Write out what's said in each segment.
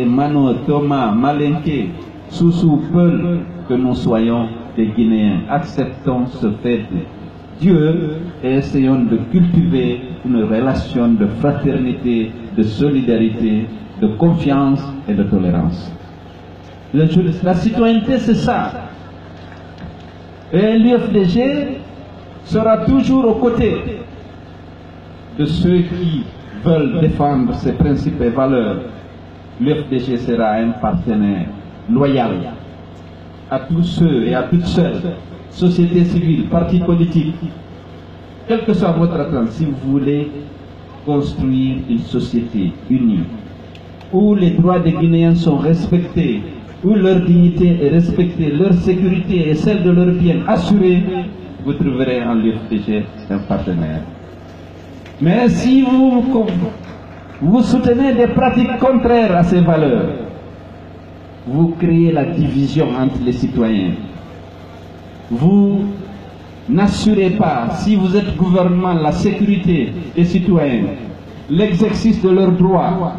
Mano, Thomas, Malinké, Soussou, Peul, que nous soyons des Guinéens. Acceptons ce fait de Dieu et essayons de cultiver une relation de fraternité, de solidarité, de confiance et de tolérance. La citoyenneté, c'est ça. Et l'UFDG sera toujours aux côtés de ceux qui veulent défendre ces principes et valeurs. L'UFDG sera un partenaire loyal à tous ceux et à toutes celles, société civile, partis politiques, quelle que soit votre attente, si vous voulez construire une société unie, où les droits des Guinéens sont respectés, où leur dignité est respectée, leur sécurité et celle de leurs biens assurée, vous trouverez en l'UFDG un partenaire. Mais si vous soutenez des pratiques contraires à ces valeurs, vous créez la division entre les citoyens. Vous n'assurez pas, si vous êtes gouvernement, la sécurité des citoyens, l'exercice de leurs droits.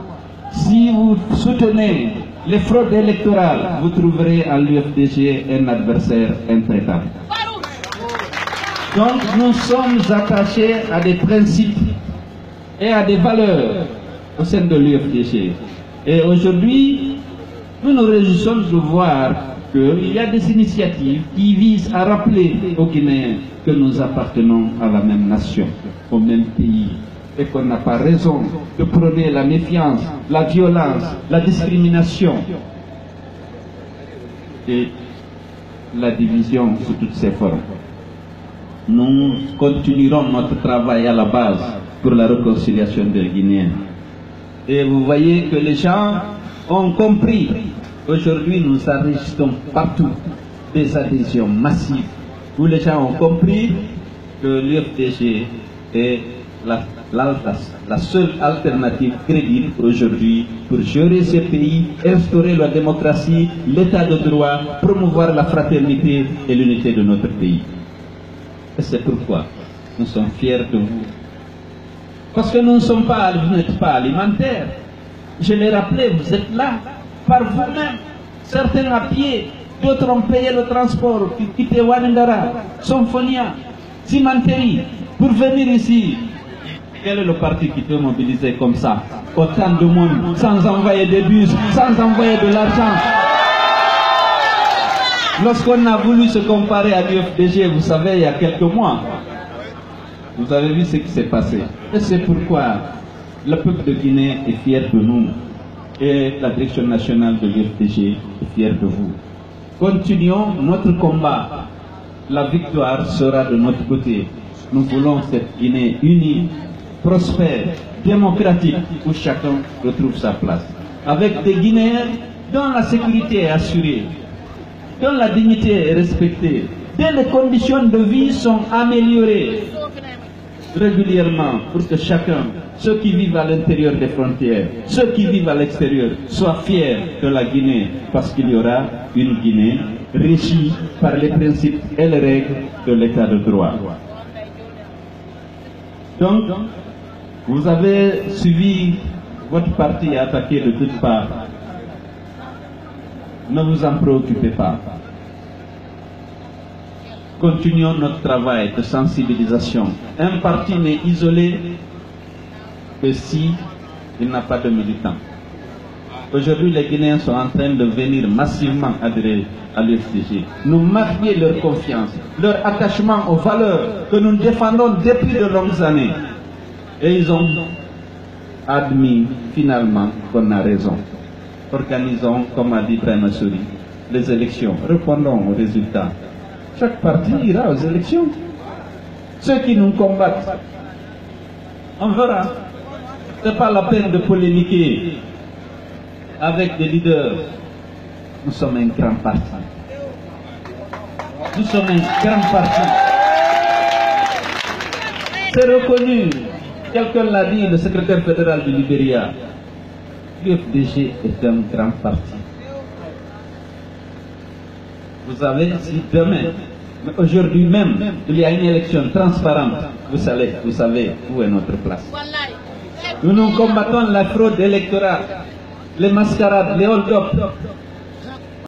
Si vous soutenez les fraudes électorales, vous trouverez en l'UFDG un adversaire intraitable. Donc nous sommes attachés à des principes et à des valeurs au sein de l'UFDG. Et aujourd'hui, nous nous réjouissons de voir qu'il y a des initiatives qui visent à rappeler aux Guinéens que nous appartenons à la même nation, au même pays, et qu'on n'a pas raison de prôner la méfiance, la violence, la discrimination et la division sous toutes ses formes. Nous continuerons notre travail à la base pour la réconciliation des Guinéens. Et vous voyez que les gens ont compris. Aujourd'hui, nous enregistrons partout des adhésions massives où les gens ont compris que l'UFDG est la seule alternative crédible aujourd'hui pour gérer ce pays, instaurer la démocratie, l'état de droit, promouvoir la fraternité et l'unité de notre pays. Et c'est pourquoi nous sommes fiers de vous. Parce que nous ne sommes pas, vous n'êtes pas alimentaires. Je l'ai rappelé, vous êtes là, par vous-même. Certains à pied, d'autres ont payé le transport, qui quittaient Wanindara, Somphonia, Cimenterie, pour venir ici. Quel est le parti qui peut mobiliser comme ça autant de monde, sans envoyer des bus, sans envoyer de l'argent? Lorsqu'on a voulu se comparer à l'UFDG, vous savez, il y a quelques mois, vous avez vu ce qui s'est passé. Et c'est pourquoi le peuple de Guinée est fier de nous. Et la direction nationale de l'UFDG est fière de vous. Continuons notre combat. La victoire sera de notre côté. Nous voulons cette Guinée unie, prospère, démocratique, où chacun retrouve sa place. Avec des Guinéens dont la sécurité est assurée, dont la dignité est respectée, dont les conditions de vie sont améliorées régulièrement pour que chacun, ceux qui vivent à l'intérieur des frontières, ceux qui vivent à l'extérieur, soient fiers de la Guinée, parce qu'il y aura une Guinée régie par les principes et les règles de l'état de droit. Donc, vous avez suivi votre parti attaqué de toutes parts. Ne vous en préoccupez pas. Continuons notre travail de sensibilisation. Un parti n'est isolé que si il n'a pas de militants. Aujourd'hui, les Guinéens sont en train de venir massivement adhérer à l'UFDG. Nous marquer leur confiance, leur attachement aux valeurs que nous défendons depuis de longues années. Et ils ont admis finalement qu'on a raison. Organisons, comme a dit Ibrahima Souri, les élections. Répondons aux résultats. Chaque parti ira aux élections. Ceux qui nous combattent, on verra. Ce n'est pas la peine de polémiquer avec des leaders. Nous sommes un grand parti. Nous sommes un grand parti. C'est reconnu. Quelqu'un l'a dit, le secrétaire fédéral du Libéria. L'UFDG est un grand parti. Vous savez, si demain, aujourd'hui même, il y a une élection transparente, vous savez où est notre place. Nous nous combattons la fraude électorale. les mascarades, les hold-up,